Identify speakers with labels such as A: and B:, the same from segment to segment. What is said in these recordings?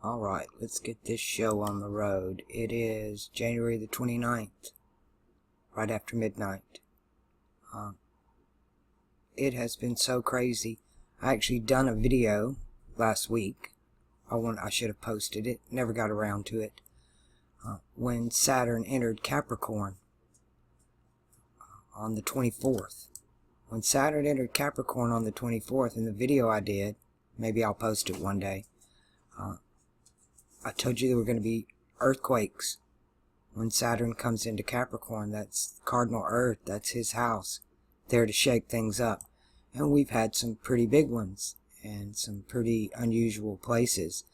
A: Alright, let's get this show on the road. It is January the 29th, right after midnight. It has been so crazy. I actually done a video last week. I should have posted it, never got around to it. When Saturn entered Capricorn on the 24th. When Saturn entered Capricorn on the 24th, in the video I did, maybe I'll post it one day, I told you there were going to be earthquakes when Saturn comes into Capricorn. That's cardinal Earth. That's his house, there to shake things up. And we've had some pretty big ones and some pretty unusual places.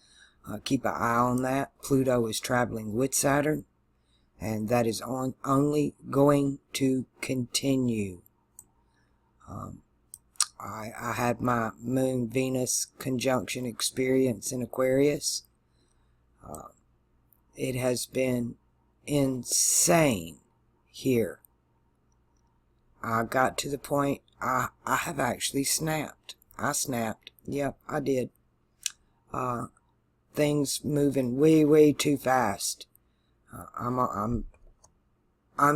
A: Keep an eye on that. Pluto is traveling with Saturn, and that is only going to continue. I had my Moon-Venus conjunction experience in Aquarius. It has been insane here. I got to the point I have actually snapped. I snapped. Yep, I did. Things moving way too fast. I'm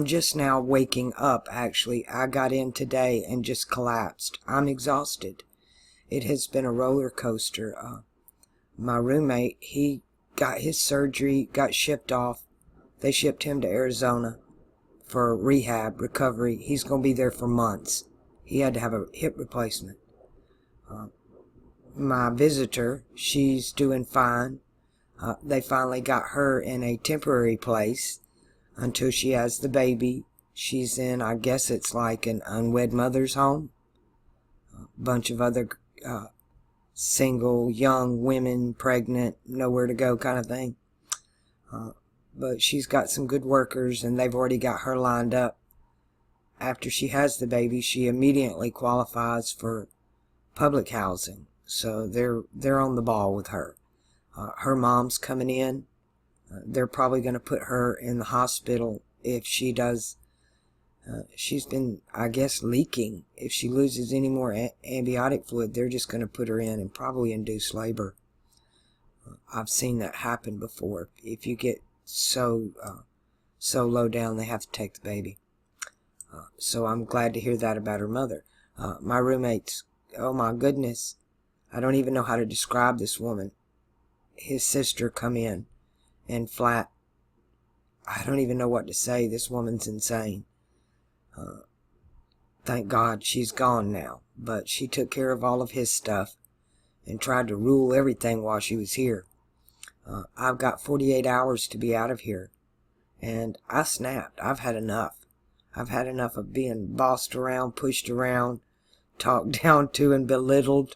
A: just now waking up, actually. I got in today and just collapsed. I'm exhausted. It has been a roller coaster. My roommate, he got his surgery, got shipped off. They shipped him to Arizona for rehab, recovery. He's going to be there for months. He had to have a hip replacement. My visitor, she's doing fine. They finally got her in a temporary place until she has the baby. She's in, I guess it's like an unwed mother's home. A bunch of other single young women, pregnant, nowhere to go kind of thing. But she's got some good workers, and they've already got her lined up. After she has the baby, she immediately qualifies for public housing. So they're on the ball with her. Her mom's coming in. They're probably going to put her in the hospital if she does. She's been, I guess, leaking. If she loses any more amniotic fluid, they're just going to put her in and probably induce labor. I've seen that happen before. If you get so low down, they have to take the baby. So I'm glad to hear that about her mother. My roommates, oh my goodness, I don't even know how to describe this woman. His sister come in and flat. I don't even know what to say. This woman's insane. Thank God she's gone now. But she took care of all of his stuff and tried to rule everything while she was here. I've got 48 hours to be out of here. And I snapped. I've had enough. I've had enough of being bossed around, pushed around, talked down to and belittled.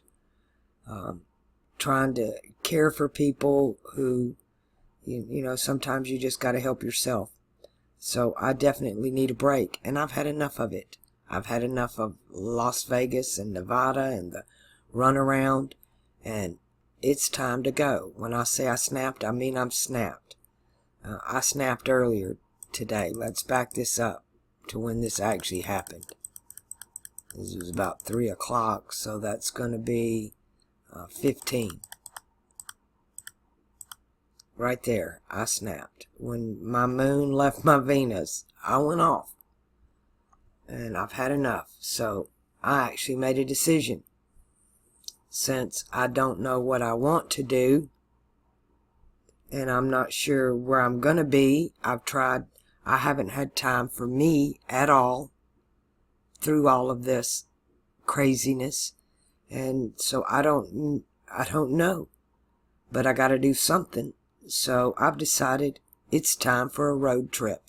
A: Trying to care for people who, you know, sometimes you just got to help yourself. So I definitely need a break, and I've had enough of it. I've had enough of Las Vegas and Nevada and the runaround, and it's time to go. When I say I snapped, I mean I'm snapped. I snapped earlier today. Let's back this up to when this actually happened. This was about 3 o'clock, so that's going to be 15. Right there, I snapped. When my moon left my Venus, I went off. And I've had enough. So I actually made a decision. Since I don't know what I want to do, and I'm not sure where I'm going to be, I haven't had time for me at all through all of this craziness. And so I don't know. But I got to do something. So I've decided it's time for a road trip.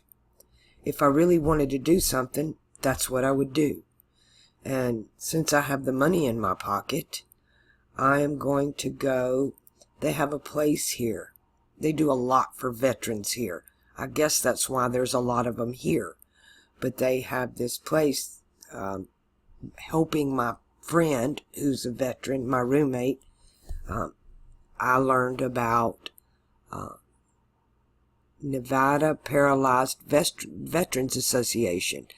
A: If I really wanted to do something, that's what I would do. And since I have the money in my pocket, I am going to go. They have a place here. They do a lot for veterans here. I guess that's why there's a lot of them here. But they have this place helping my friend who's a veteran, my roommate. I learned about Nevada Paralyzed Veterans Association,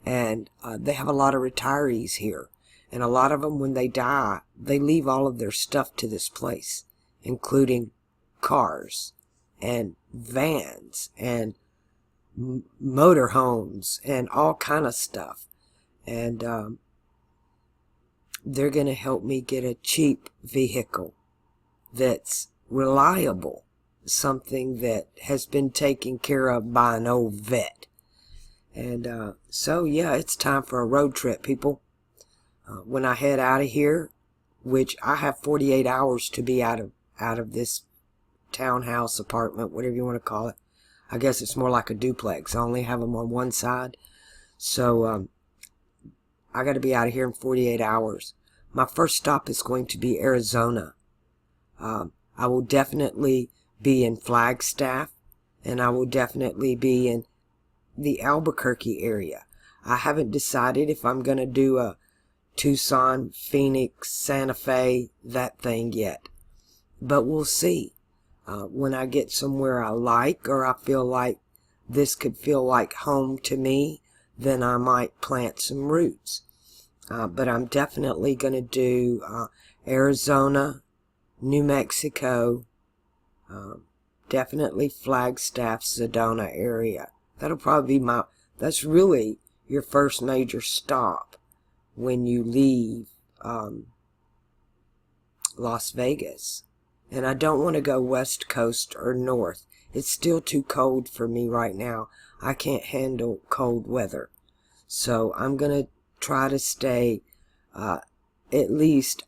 A: and they have a lot of retirees here, and a lot of them, when they die, they leave all of their stuff to this place, including cars and vans and motorhomes and all kind of stuff. And they're going to help me get a cheap vehicle that's reliable, something that has been taken care of by an old vet. And so yeah, it's time for a road trip, people. When I head out of here, which I have 48 hours to be out of this townhouse, apartment, whatever you want to call it. I guess it's more like a duplex. I only have them on one side. So I got to be out of here in 48 hours. My first stop is going to be Arizona. I will definitely be in Flagstaff, and I will definitely be in the Albuquerque area. I haven't decided if I'm going to do a Tucson, Phoenix, Santa Fe, that thing yet. But we'll see. When I get somewhere I like, or I feel like this could feel like home to me, then I might plant some roots. But I'm definitely going to do Arizona, New Mexico, definitely Flagstaff, Sedona area. That'll probably be that's really your first major stop when you leave Las Vegas. And I don't want to go west coast or north. It's still too cold for me right now. I can't handle cold weather. So I'm going to try to stay at least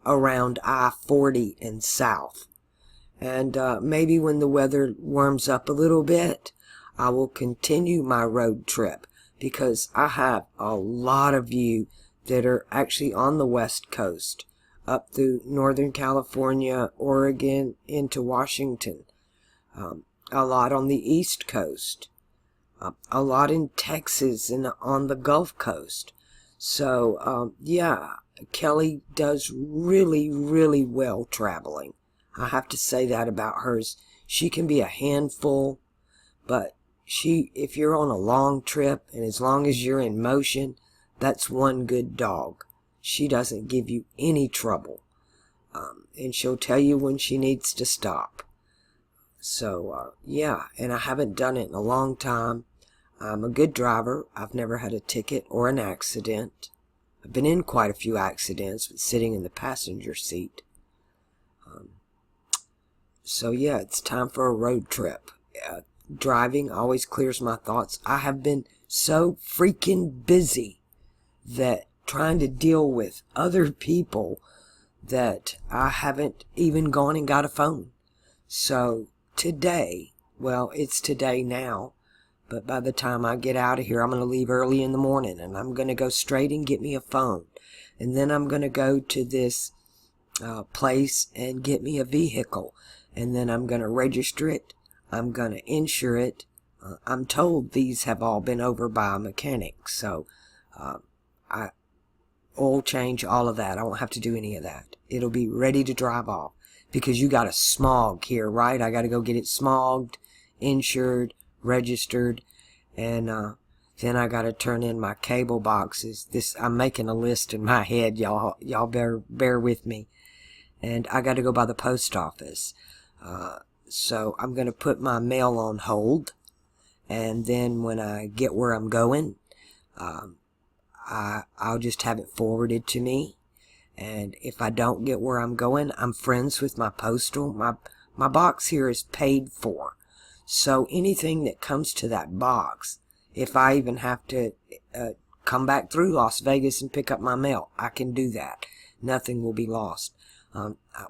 A: around I-40 and south. And maybe when the weather warms up a little bit, I will continue my road trip, because I have a lot of you that are actually on the west coast, up through Northern California, Oregon, into Washington, a lot on the East Coast, a lot in Texas and on the Gulf Coast. So, yeah, Kelly does really, really well traveling. I have to say that about hers. She can be a handful, but if you're on a long trip, and as long as you're in motion, that's one good dog. She doesn't give you any trouble. And she'll tell you when she needs to stop. So, yeah, and I haven't done it in a long time. I'm a good driver. I've never had a ticket or an accident. I've been in quite a few accidents, but sitting in the passenger seat. So, yeah, it's time for a road trip. Driving always clears my thoughts. I have been so freaking busy that trying to deal with other people that I haven't even gone and got a phone. So today, well, it's today now, but by the time I get out of here, I'm going to leave early in the morning, and I'm going to go straight and get me a phone. And then I'm going to go to this place and get me a vehicle. And then I'm going to register it. I'm going to insure it. I'm told these have all been over by a mechanic. So I oil change, all of that. I won't have to do any of that. It'll be ready to drive off. Because you got a smog here, right? I got to go get it smogged, insured, registered. And then I got to turn in my cable boxes. I'm making a list in my head, y'all. Y'all bear with me. And I got to go by the post office. So I'm going to put my mail on hold. And then when I get where I'm going, I'll just have it forwarded to me. And if I don't get where I'm going, I'm friends with my postal. My box here is paid for. So anything that comes to that box, if I even have to come back through Las Vegas and pick up my mail, I can do that. Nothing will be lost.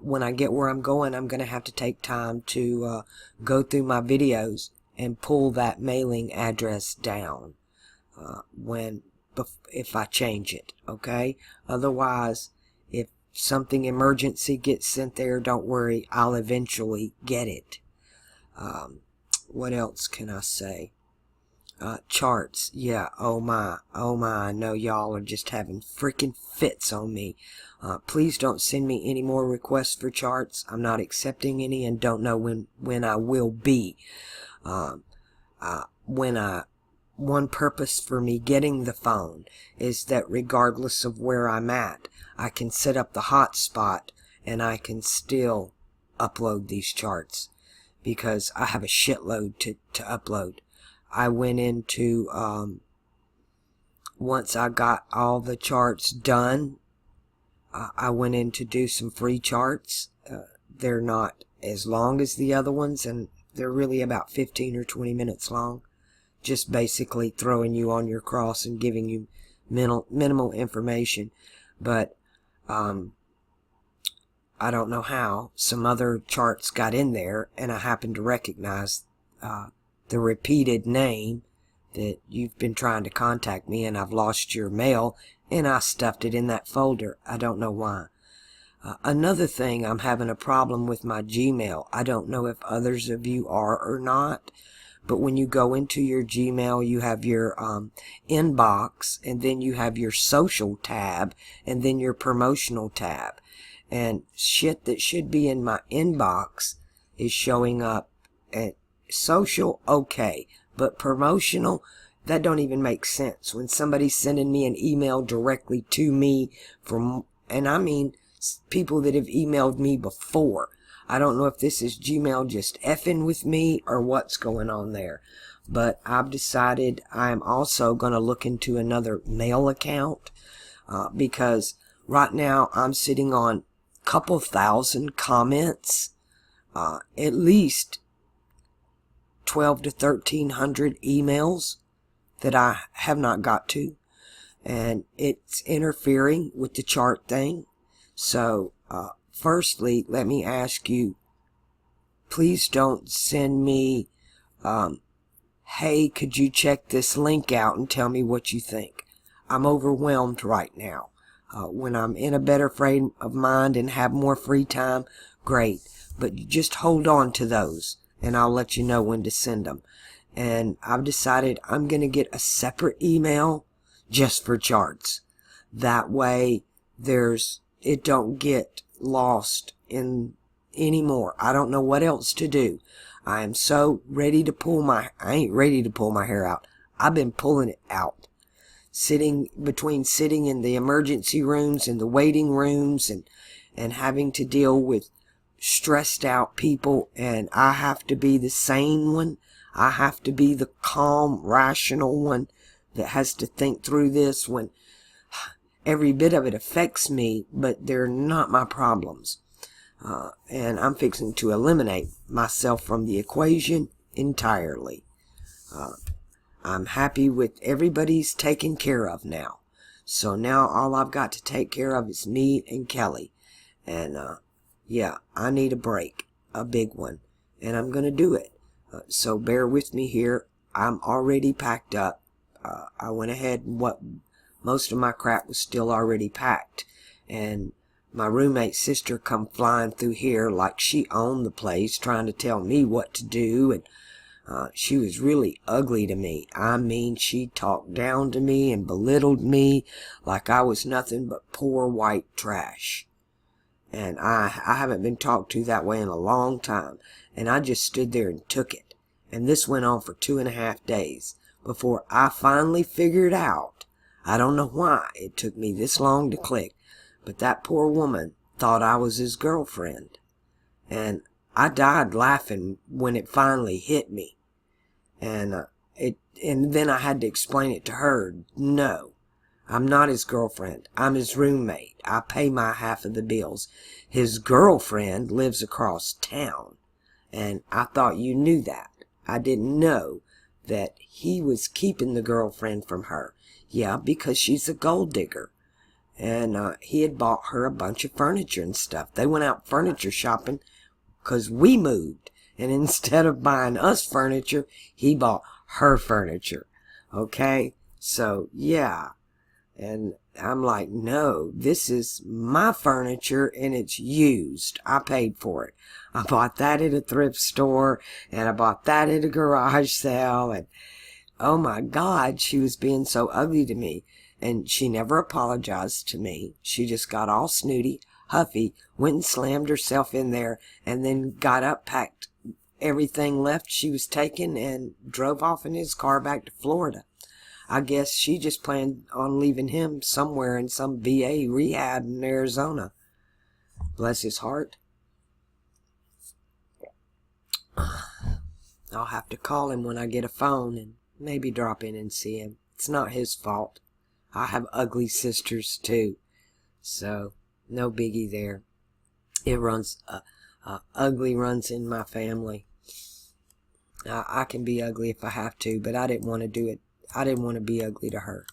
A: When I get where I'm going, I'm going to have to take time to go through my videos and pull that mailing address down if I change it, okay? Otherwise, if something emergency gets sent there, don't worry, I'll eventually get it. What else can I say? Charts, yeah, oh my, I know y'all are just having freaking fits on me. Please don't send me any more requests for charts. I'm not accepting any and don't know when I will be. One purpose for me getting the phone is that regardless of where I'm at, I can set up the hotspot and I can still upload these charts because I have a shitload to upload. I went into, once I got all the charts done, I went in to do some free charts. They're not as long as the other ones, and they're really about 15 or 20 minutes long. Just basically throwing you on your cross and giving you minimal information. But I don't know how some other charts got in there, and I happened to recognize the repeated name that you've been trying to contact me, and I've lost your mail, and I stuffed it in that folder. I don't know why. Another thing, I'm having a problem with my Gmail. I don't know if others of you are or not, but when you go into your Gmail, you have your inbox, and then you have your social tab, and then your promotional tab. And shit that should be in my inbox is showing up at social, okay. But promotional, that don't even make sense. When somebody's sending me an email directly to me from, and I mean people that have emailed me before. I don't know if this is Gmail just effing with me or what's going on there. But I've decided I'm also going to look into another mail account because right now I'm sitting on a couple thousand comments, at least 12 to 1300 emails that I have not got to, and it's interfering with the chart thing. So firstly, let me ask you, please don't send me hey, could you check this link out and tell me what you think. I'm overwhelmed right now. When I'm in a better frame of mind and have more free time, great, but you just hold on to those and I'll let you know when to send them. And I've decided I'm going to get a separate email just for charts. That way it don't get lost in anymore. I don't know what else to do. I am so ready to I ain't ready to pull my hair out. I've been pulling it out. Sitting in the emergency rooms and the waiting rooms and having to deal with stressed out people, and I have to be the sane one. I have to be the calm, rational one that has to think through this when every bit of it affects me, but they're not my problems. And I'm fixing to eliminate myself from the equation entirely. I'm happy with everybody's taken care of now. So now all I've got to take care of is me and Kelly. And yeah, I need a break, a big one, and I'm going to do it. So bear with me here. I'm already packed up. I went ahead and most of my crap was still already packed. And my roommate's sister come flying through here like she owned the place, trying to tell me what to do. And she was really ugly to me. I mean, she talked down to me and belittled me like I was nothing but poor white trash. And I haven't been talked to that way in a long time. And I just stood there and took it. And this went on for 2.5 days before I finally figured out. I don't know why it took me this long to click, but that poor woman thought I was his girlfriend. And I died laughing when it finally hit me. And then I had to explain it to her. No, I'm not his girlfriend. I'm his roommate. I pay my half of the bills. His girlfriend lives across town. And I thought you knew that. I didn't know that he was keeping the girlfriend from her. Yeah, because she's a gold digger. And he had bought her a bunch of furniture and stuff. They went out furniture shopping because we moved. And instead of buying us furniture, he bought her furniture. Okay? So, yeah. And I'm like, no, this is my furniture and it's used. I paid for it. I bought that at a thrift store and I bought that at a garage sale. And oh my God, she was being so ugly to me. And she never apologized to me. She just got all snooty, huffy, went and slammed herself in there, and then got up, packed everything left she was taking, and drove off in his car back to Florida. I guess she just planned on leaving him somewhere in some VA rehab in Arizona. Bless his heart. I'll have to call him when I get a phone and maybe drop in and see him. It's not his fault. I have ugly sisters too, so no biggie there. It runs, ugly runs in my family. I can be ugly if I have to, but I didn't want to do it. I didn't want to be ugly to her.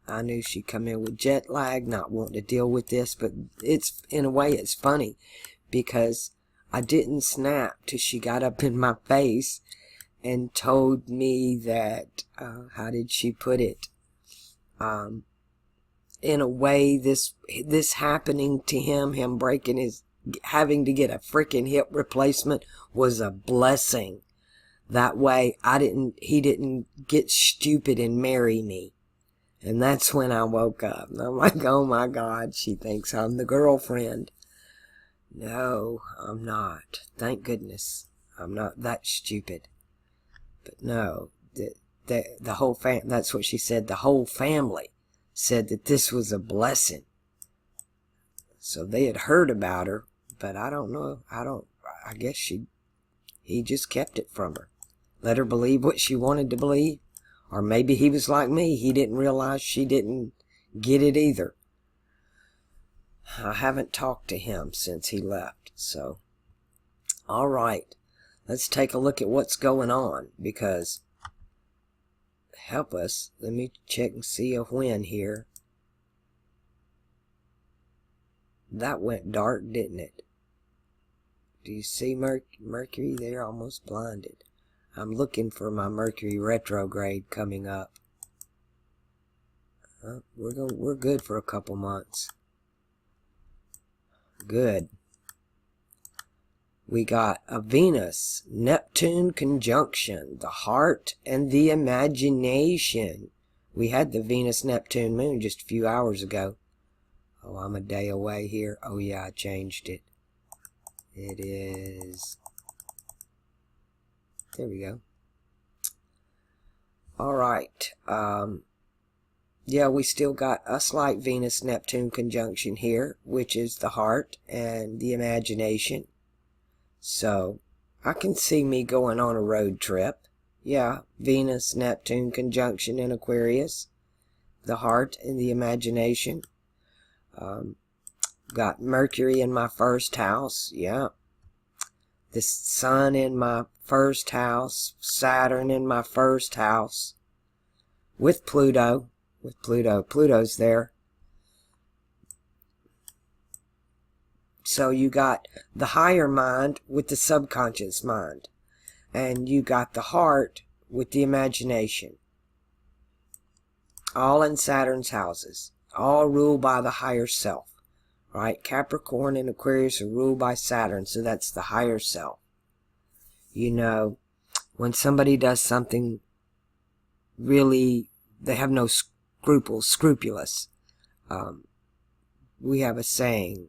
A: I knew she'd come in with jet lag, not wanting to deal with this, but it's, in a way, it's funny because I didn't snap till she got up in my face and told me that, how did she put it? In a way, this happening to him breaking his, having to get a freaking hip replacement was a blessing. That way, he didn't get stupid and marry me. And that's when I woke up. And I'm like, oh my God, she thinks I'm the girlfriend. No, I'm not. Thank goodness. I'm not that stupid. But no, the whole that's what she said. The whole family said that this was a blessing. So they had heard about her, but I don't know. I guess he just kept it from her. Let her believe what she wanted to believe. Or maybe he was like me. He didn't realize she didn't get it either. I haven't talked to him since he left. So, all right. Let's take a look at what's going on. Because, help us. Let me check and see a when here. That went dark, didn't it? Do you see Mercury there? Almost blinded. I'm looking for my Mercury retrograde coming up. We're good for a couple months. Good. We got a Venus-Neptune conjunction, the heart and the imagination. We had the Venus-Neptune moon just a few hours ago. Oh, I'm a day away here. Oh yeah, I changed it. It is... There we go. Alright. Yeah, we still got a slight Venus-Neptune conjunction here, which is the heart and the imagination. So, I can see me going on a road trip. Yeah, Venus-Neptune conjunction in Aquarius. The heart and the imagination. Got Mercury in my first house. Yeah. The sun in my first house, Saturn in my first house, with Pluto, Pluto's there. So you got the higher mind with the subconscious mind, and you got the heart with the imagination. All in Saturn's houses, all ruled by the higher self. Right? Capricorn and Aquarius are ruled by Saturn, so that's the higher self. You know, when somebody does something really, they have no scrupulous. We have a saying,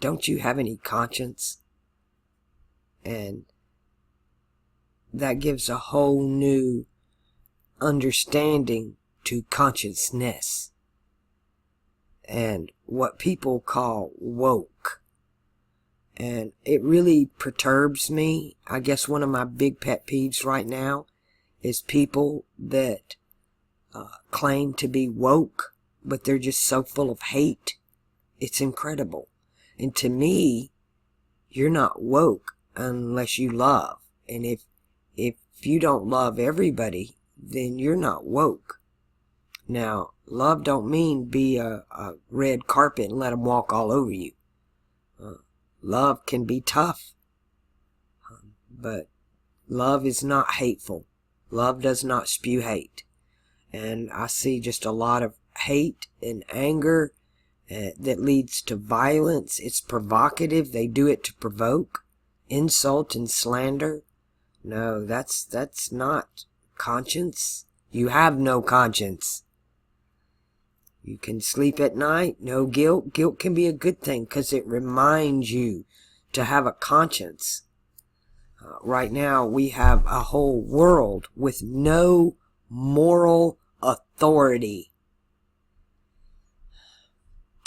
A: don't you have any conscience? And that gives a whole new understanding to consciousness. And what people call woke. And it really perturbs me. I guess one of my big pet peeves right now is people that claim to be woke, but they're just so full of hate. It's incredible. And to me, you're not woke unless you love. And if you don't love everybody, then you're not woke. Now, love don't mean be a red carpet and let them walk all over you. Love can be tough, but love is not hateful. Love does not spew hate. And I see just a lot of hate and anger that leads to violence. It's provocative. They do it to provoke, insult and slander. No, that's not conscience. You have no conscience. You can sleep at night, no guilt. Guilt can be a good thing because it reminds you to have a conscience. Right now, we have a whole world with no moral authority.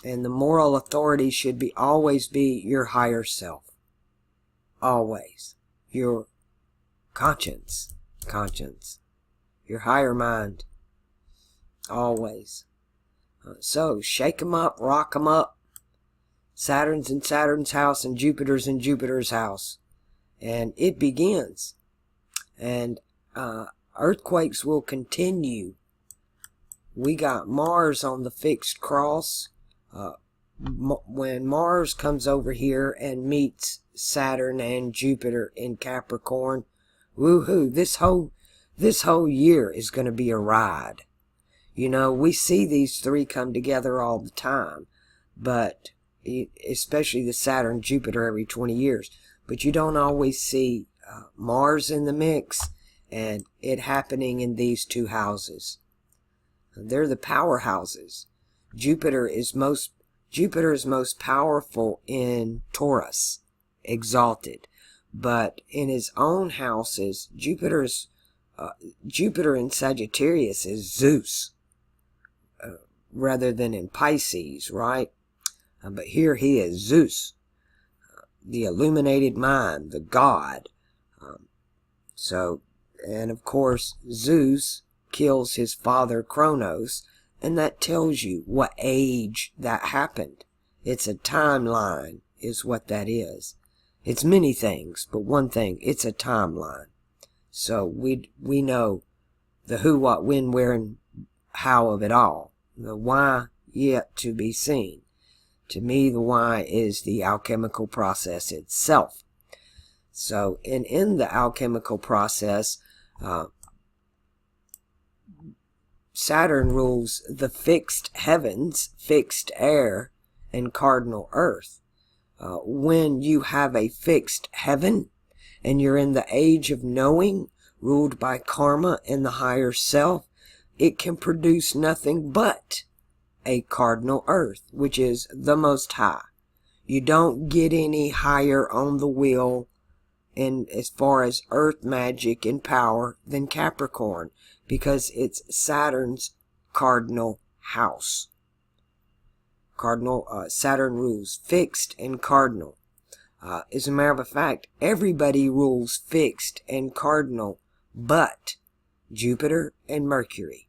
A: And the moral authority should always be your higher self. always. Your conscience, your higher mind, always. So shake 'em up, rock 'em up. Saturn's in Saturn's house and Jupiter's in Jupiter's house. And it begins. And earthquakes will continue. We got Mars on the fixed cross. When Mars comes over here and meets Saturn and Jupiter in Capricorn, woohoo, this whole year is going to be a ride. You know, we see these three come together all the time, but especially the Saturn Jupiter every 20 years. But you don't always see Mars in the mix and it happening in these two houses. They're the powerhouses. Jupiter is most powerful in Taurus, exalted, but in his own houses, Jupiter in Sagittarius is Zeus, rather than in Pisces, right? But here he is Zeus, the illuminated mind, the god. And of course, Zeus kills his father Kronos, and that tells you what age that happened. It's a timeline, is what that is. It's many things, but one thing, it's a timeline. So we know the who, what, when, where, and how of it all. The why yet to be seen. To me, the why is the alchemical process itself. So, in the alchemical process, Saturn rules the fixed heavens, fixed air, and cardinal earth. When you have a fixed heaven, and you're in the age of knowing, ruled by karma and the higher self, it can produce nothing but a cardinal earth, which is the Most High. You don't get any higher on the wheel in as far as earth magic and power than Capricorn, because it's Saturn's cardinal house. Saturn rules fixed and cardinal. As a matter of fact, everybody rules fixed and cardinal but Jupiter and Mercury.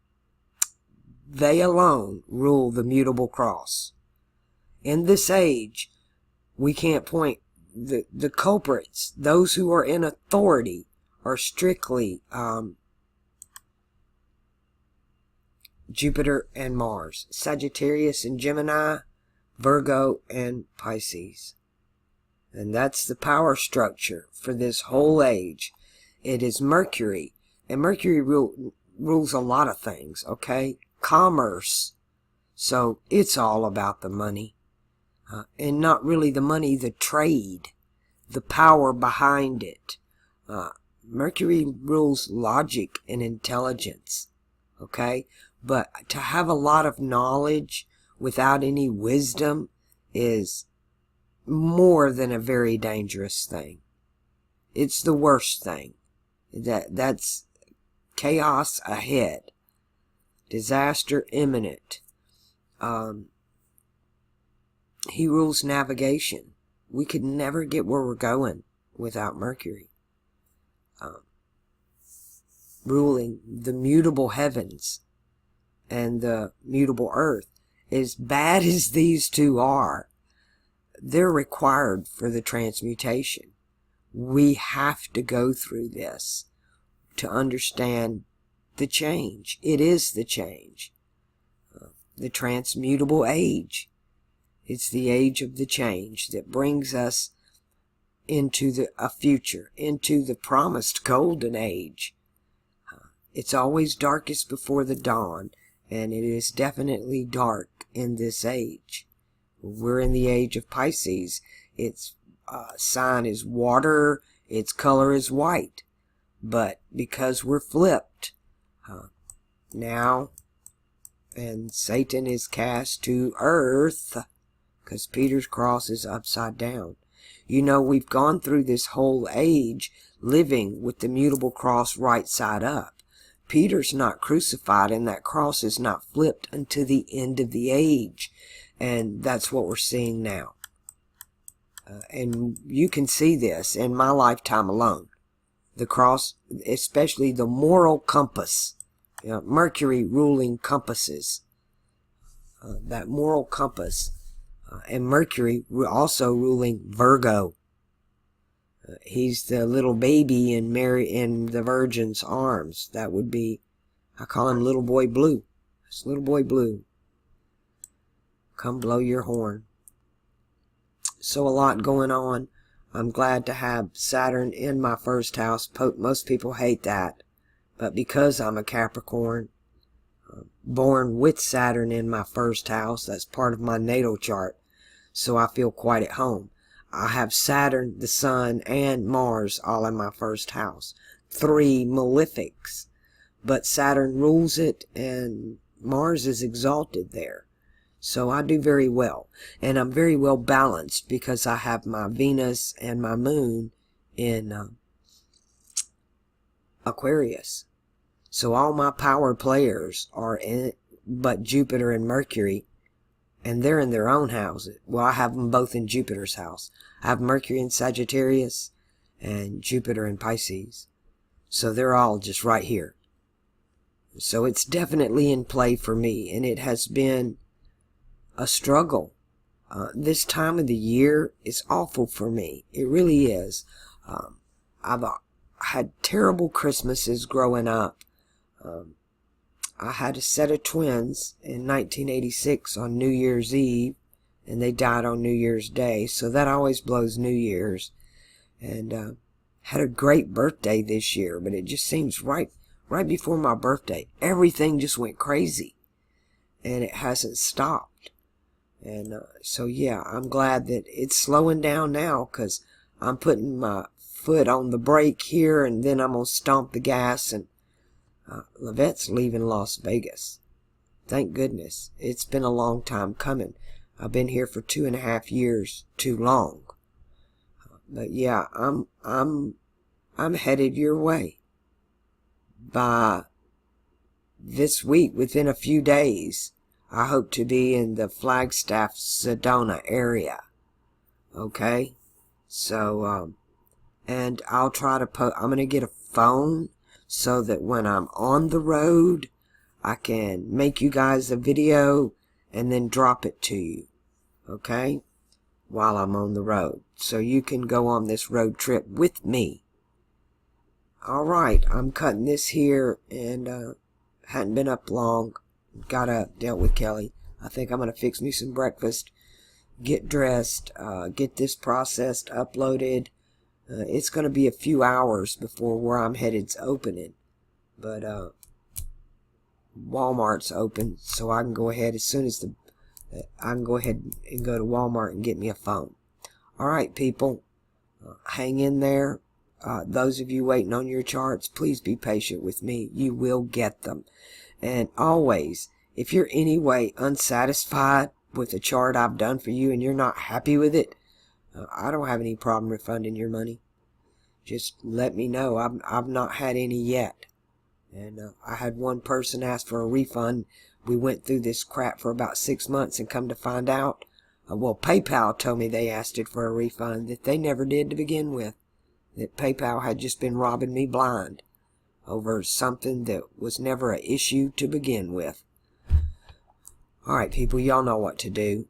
A: They alone rule the mutable cross. In this age, we can't point the culprits, those who are in authority, are strictly Jupiter and Mars, Sagittarius and Gemini, Virgo and Pisces. And that's the power structure for this whole age. It is Mercury, and Mercury rules a lot of things, okay? Commerce. So it's all about the money. And not really the money, the trade, the power behind it. Mercury rules logic and intelligence, okay? But to have a lot of knowledge without any wisdom is more than a very dangerous thing. It's the worst thing. That's chaos ahead. Disaster imminent. He rules navigation. We could never get where we're going without Mercury. Ruling the mutable heavens and the mutable earth. As bad as these two are, they're required for the transmutation. We have to go through this to understand the change. It is the change. The transmutable age. It's the age of the change that brings us into a future, into the promised golden age. It's always darkest before the dawn, and it is definitely dark in this age. We're in the age of Pisces. Its sign is water, its color is white. But because we're flipped now, and Satan is cast to earth, because Peter's cross is upside down. You know, we've gone through this whole age living with the mutable cross right side up. Peter's not crucified, and that cross is not flipped until the end of the age. And that's what we're seeing now. And you can see this in my lifetime alone. The cross, especially the moral compass, Mercury ruling compasses, that moral compass, and Mercury also ruling Virgo. He's the little baby in Mary in the Virgin's arms. That would be, I call him Little Boy Blue. It's Little Boy Blue. Come blow your horn. So a lot going on. I'm glad to have Saturn in my first house. Most people hate that. But because I'm a Capricorn, born with Saturn in my first house, that's part of my natal chart, so I feel quite at home. I have Saturn, the Sun, and Mars all in my first house. 3 malefics. But Saturn rules it, and Mars is exalted there. So I do very well. And I'm very well balanced because I have my Venus and my Moon in Aquarius. So all my power players are in but Jupiter and Mercury, and they're in their own houses. Well, I have them both in Jupiter's house. I have Mercury in Sagittarius and Jupiter in Pisces. So they're all just right here. So it's definitely in play for me, and it has been a struggle. This time of the year is awful for me. It really is. I've had terrible Christmases growing up. I had a set of twins in 1986 on New Year's Eve, and they died on New Year's Day, so that always blows New Year's. And had a great birthday this year, but it just seems right before my birthday, everything just went crazy, and it hasn't stopped. And so yeah, I'm glad that it's slowing down now, because I'm putting my foot on the brake here, and then I'm going to stomp the gas, and Levette's leaving Las Vegas. Thank goodness. It's been a long time coming. I've been here for 2.5 years too long. But yeah, I'm headed your way. By this week, within a few days, I hope to be in the Flagstaff, Sedona area. Okay? So, and I'll try to I'm going to get a phone so that when I'm on the road, I can make you guys a video and then drop it to you. Okay? While I'm on the road. So you can go on this road trip with me. Alright, I'm cutting this here, and hadn't been up long. Got up, dealt with Kelly. I think I'm going to fix me some breakfast, get dressed, get this processed, uploaded. It's going to be a few hours before where I'm headed's opening. But Walmart's open, so I can go ahead as soon as I can go ahead and go to Walmart and get me a phone. Alright, people, hang in there. Those of you waiting on your charts, please be patient with me. You will get them. And always, if you're anyway unsatisfied with the chart I've done for you and you're not happy with it, I don't have any problem refunding your money. Just let me know. I've not had any yet. And I had one person ask for a refund. We went through this crap for about 6 months, and come to find out, well, PayPal told me they asked it for a refund that they never did to begin with. That PayPal had just been robbing me blind over something that was never an issue to begin with. Alright, people, y'all know what to do.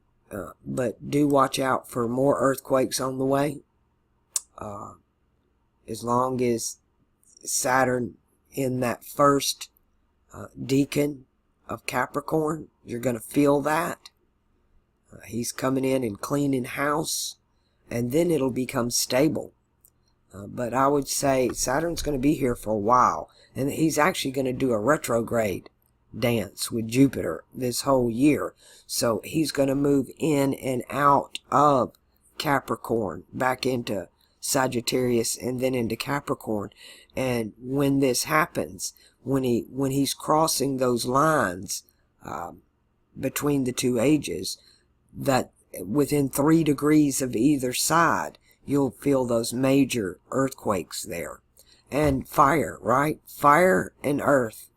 A: But do watch out for more earthquakes on the way. As long as Saturn in that first decan of Capricorn, you're going to feel that. He's coming in and cleaning house, and then it'll become stable. But I would say Saturn's going to be here for a while, and he's actually going to do a retrograde dance with Jupiter this whole year. So he's going to move in and out of Capricorn, back into Sagittarius, and then into Capricorn. And when this happens, when he's crossing those lines between the two ages, that within 3 degrees of either side, you'll feel those major earthquakes there. And fire, right? Fire and earth.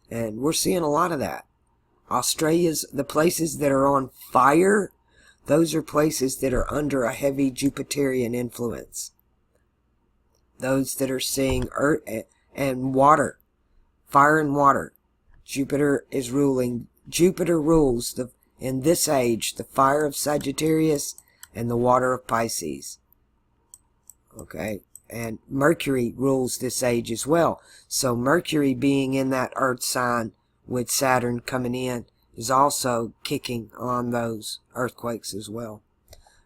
A: And we're seeing a lot of that. Australia's, the places that are on fire, those are places that are under a heavy Jupiterian influence. Those that are seeing earth and water, fire and water. Jupiter is ruling. Jupiter rules in this age the fire of Sagittarius and the water of Pisces. Okay, and Mercury rules this age as well. So Mercury being in that earth sign with Saturn coming in is also kicking on those earthquakes as well.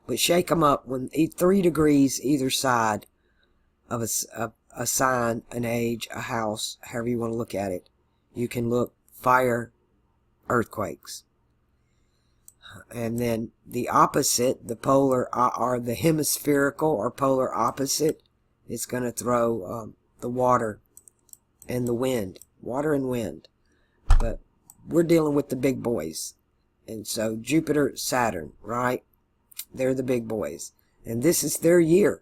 A: But shake them up when 3 degrees either side of a sign, an age, a house, however you want to look at it. You can look fire, earthquakes. And then the opposite, the polar or the hemispherical or polar opposite, is going to throw the water and the wind. Water and wind. But we're dealing with the big boys. And so Jupiter, Saturn, right? They're the big boys. And this is their year.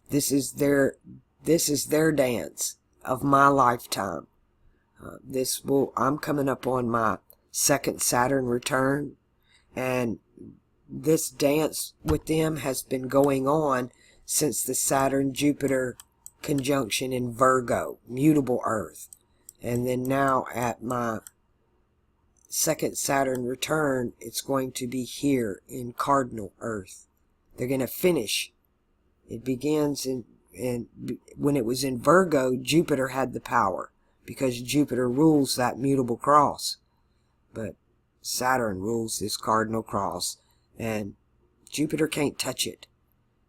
A: This is their dance of my lifetime. I'm coming up on my second Saturn return, and this dance with them has been going on since the Saturn-Jupiter conjunction in Virgo, mutable Earth. And then now at my second Saturn return, it's going to be here in Cardinal Earth. They're going to finish. It begins when it was in Virgo, Jupiter had the power because Jupiter rules that mutable cross. But Saturn rules this cardinal cross, and Jupiter can't touch it.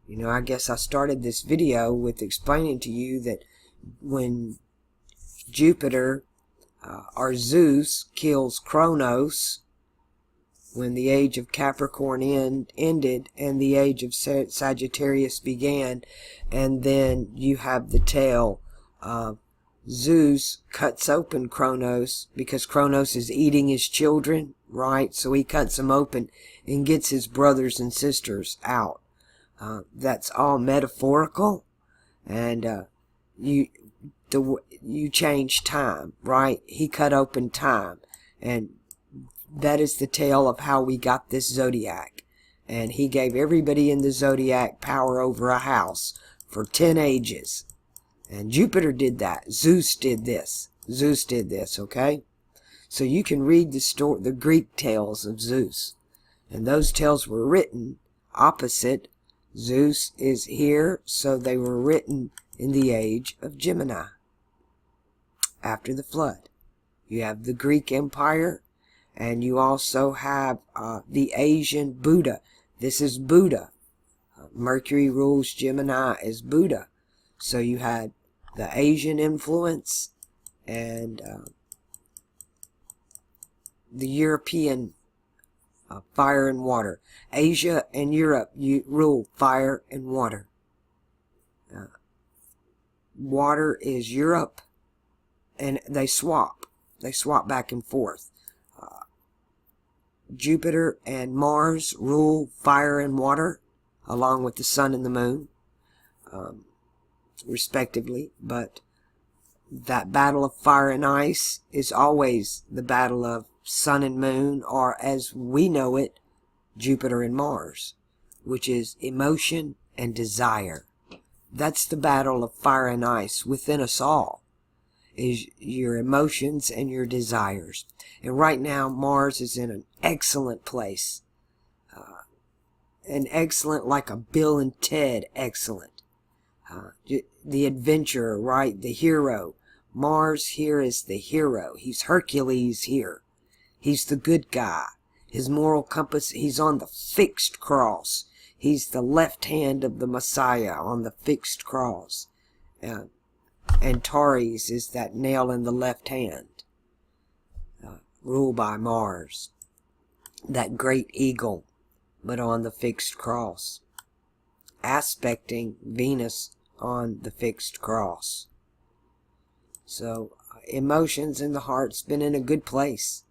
A: You know, I guess I started this video with explaining to you that when Jupiter or Zeus kills Kronos, when the age of Capricorn ended and the age of Sagittarius began, and then you have the tale of Zeus cuts open Kronos because Kronos is eating his children, right? So he cuts them open and gets his brothers and sisters out. That's all metaphorical, and you change time, right? He cut open time, and that is the tale of how we got this zodiac. And he gave everybody in the zodiac power over a house for 10 ages. And Jupiter did that. Zeus did this. Zeus did this, okay? So you can read the Greek tales of Zeus. And those tales were written opposite. Zeus is here, so they were written in the age of Gemini. After the flood. You have the Greek Empire. And you also have the Asian Buddha. This is Buddha. Mercury rules Gemini as Buddha. So you had the Asian influence and the European fire and water. Asia and Europe rule fire and water. Water is Europe, and they swap. They swap back and forth. Jupiter and Mars rule fire and water, along with the sun and the moon, respectively. But that battle of fire and ice is always the battle of sun and moon, or as we know it, Jupiter and Mars, which is emotion and desire. That's the battle of fire and ice within us all, is your emotions and your desires. And right now, Mars is in an excellent place. An excellent, like a Bill and Ted excellent. The adventurer, right? The hero. Mars here is the hero. He's Hercules here. He's the good guy. His moral compass, he's on the fixed cross. He's the left hand of the Messiah on the fixed cross. Antares is that nail in the left hand. Ruled by Mars. That great eagle, but on the fixed cross. Aspecting Venus on the fixed cross. So, emotions in the heart's been in a good place.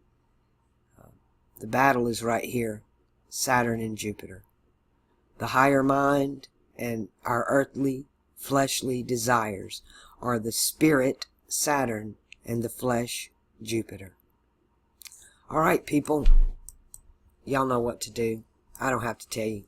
A: The battle is right here. Saturn and Jupiter. The higher mind and our earthly, fleshly desires are the spirit, Saturn, and the flesh, Jupiter. Alright, people. Y'all know what to do. I don't have to tell you.